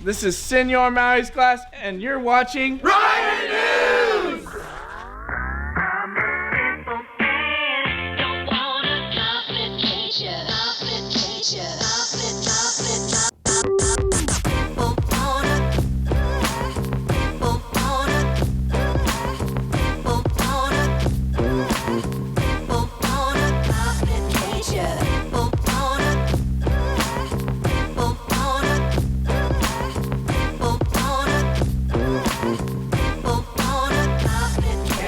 This is Senor Maui's class, and you're watching Rider News!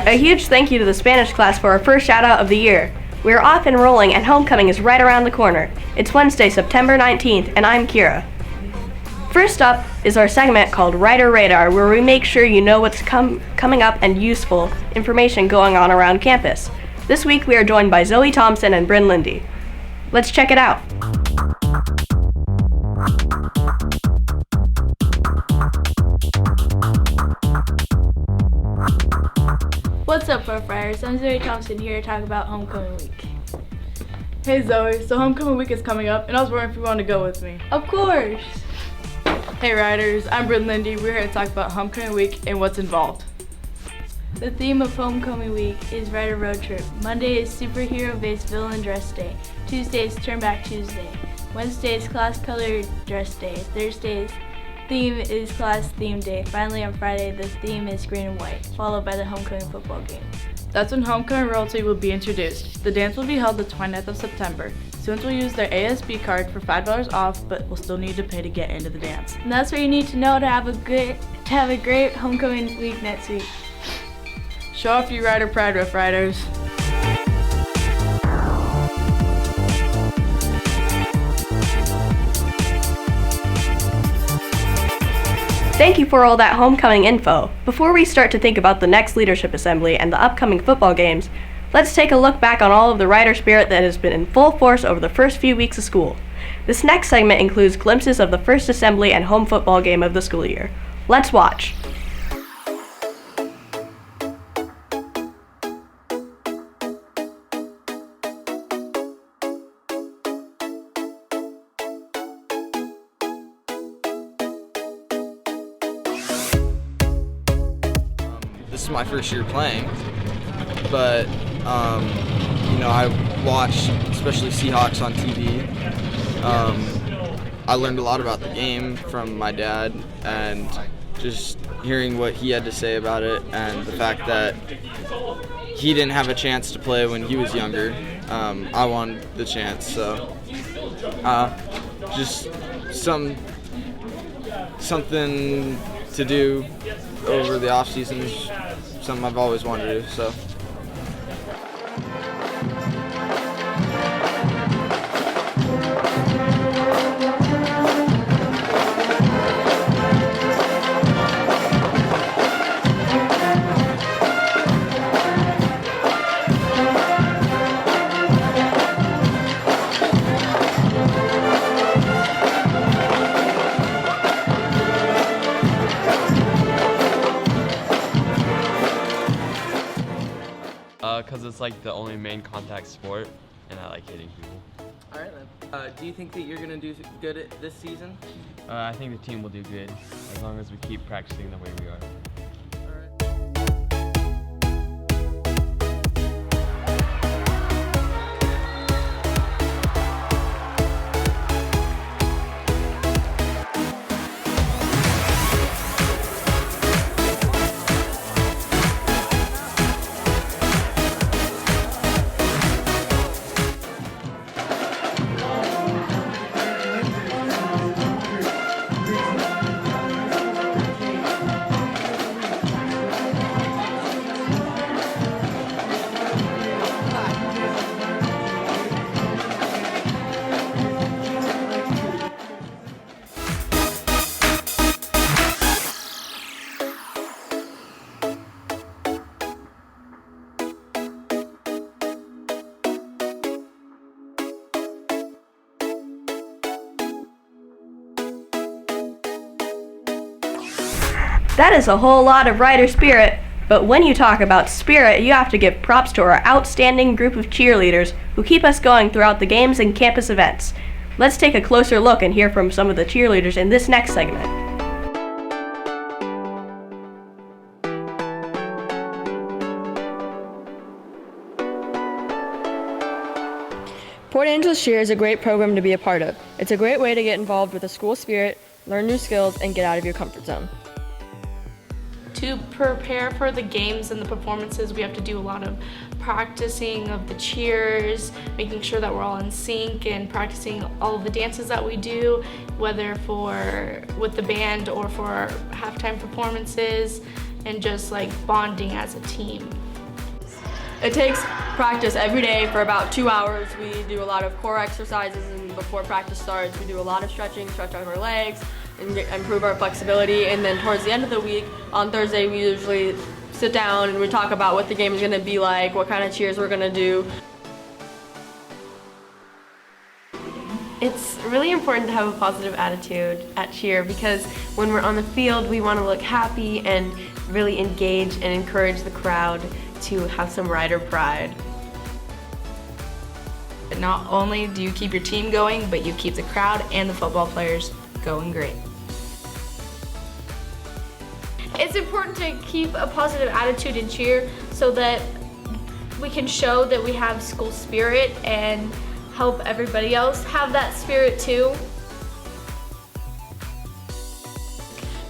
A huge thank you to the Spanish class for our first shout out of the year. We are off and rolling and homecoming is right around the corner. It's Wednesday, September 19th, and I'm Kira. First up is our segment called Rider Radar, where we make sure you know what's coming up and useful information going on around campus. This week we are joined by Zoe Thompson and Bryn Lindy. Let's check it out. What's up, Rough Riders? I'm Zoe Thompson here to talk about Homecoming Week. Hey Zoe, so Homecoming Week is coming up, and I was wondering if you want to go with me. Of course! Hey Riders, I'm Bryn Lindy. We're here to talk about Homecoming Week and what's involved. The theme of Homecoming Week is Rider Road Trip. Monday is Superhero-Based Villain Dress Day. Tuesday is Turn Back Tuesday. Wednesday is Class Colored Dress Day. Thursday's theme is Class Theme Day. Finally, on Friday, the theme is Green and White, followed by the homecoming football game. That's when Homecoming Royalty will be introduced. The dance will be held the 29th of September. Students will use their ASB card for $5 off, but will still need to pay to get into the dance. And that's what you need to know to have a great Homecoming Week next week. Show off your Rider pride, Rough Riders. Thank you for all that homecoming info. Before we start to think about the next leadership assembly and the upcoming football games, let's take a look back on all of the Rider spirit that has been in full force over the first few weeks of school. This next segment includes glimpses of the first assembly and home football game of the school year. Let's watch. This is my first year playing, but I watch especially Seahawks on TV. I learned a lot about the game from my dad, and just hearing what he had to say about it, and the fact that he didn't have a chance to play when he was younger. I wanted the chance, so just something to do over the off season is something I've always wanted to do. So. Because it's like the only main contact sport, and I like hitting people. All right then. Do you think that you're gonna do good at this season? I think the team will do good as long as we keep practicing the way we are. That is a whole lot of Rider spirit, but when you talk about spirit, you have to give props to our outstanding group of cheerleaders who keep us going throughout the games and campus events. Let's take a closer look and hear from some of the cheerleaders in this next segment. Port Angeles Cheer is a great program to be a part of. It's a great way to get involved with the school spirit, learn new skills, and get out of your comfort zone. To prepare for the games and the performances, we have to do a lot of practicing of the cheers, making sure that we're all in sync, and practicing all of the dances that we do, whether with the band or for our halftime performances, and just like bonding as a team. It takes practice every day for about 2 hours. We do a lot of core exercises, and before practice starts, we do a lot of stretching, stretch out our legs, and improve our flexibility. And then towards the end of the week, on Thursday, we usually sit down and we talk about what the game is going to be like, what kind of cheers we're going to do. It's really important to have a positive attitude at cheer because when we're on the field, we want to look happy and really engage and encourage the crowd to have some rider pride. Not only do you keep your team going, but you keep the crowd and the football players going great. It's important to keep a positive attitude in cheer so that we can show that we have school spirit and help everybody else have that spirit too.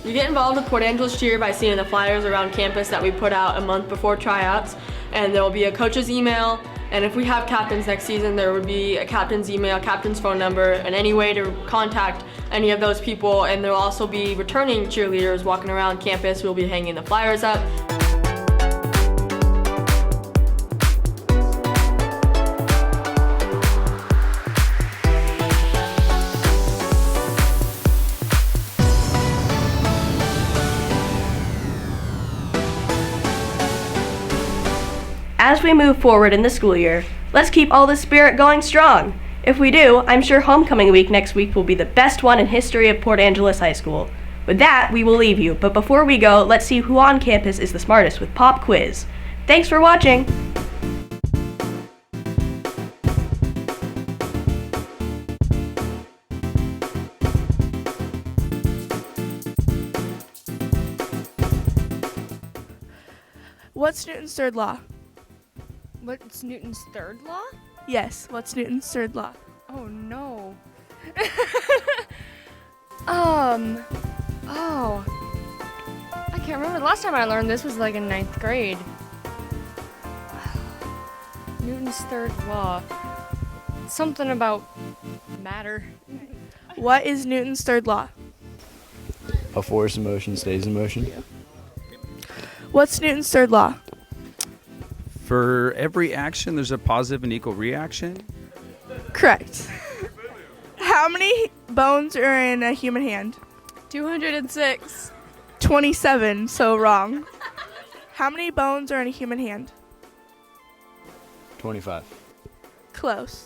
You get involved with Port Angeles Cheer by seeing the flyers around campus that we put out a month before tryouts, and there will be a coach's email, and if we have captains next season, there would be a captain's email, captain's phone number, and any way to contact any of those people, and there will also be returning cheerleaders walking around campus who will be hanging the flyers up. As we move forward in the school year, let's keep all the spirit going strong. If we do, I'm sure homecoming week next week will be the best one in history of Port Angeles High School. With that, we will leave you, but before we go, let's see who on campus is the smartest with Pop Quiz. Thanks for watching! What's Newton's third law? What's Newton's third law? Yes, what's Newton's third law? Oh no. I can't remember. The last time I learned this was like in 9th grade. Newton's third law. Something about matter. What is Newton's third law? A force in motion stays in motion. What's Newton's third law? For every action, there's a positive and equal reaction. Correct. How many bones are in a human hand? 206. 27, so wrong. How many bones are in a human hand? 25. Close.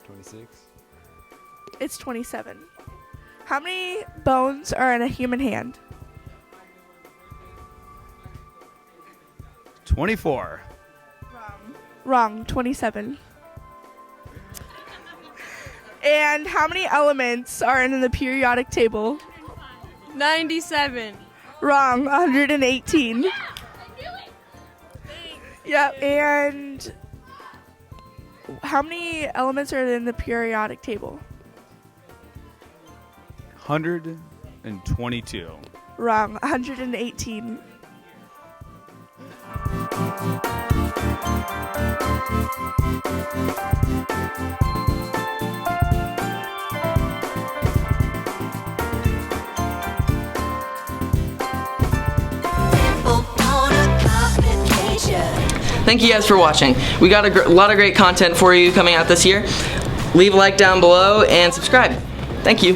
26. It's 27. How many bones are in a human hand? 24. Wrong, 27. And how many elements are in the periodic table? 97. Wrong, 118. Yep, and how many elements are in the periodic table? 122. Wrong, 118. Thank you guys for watching. We got a lot of great content for you coming out this year. Leave a like down below and subscribe. Thank you.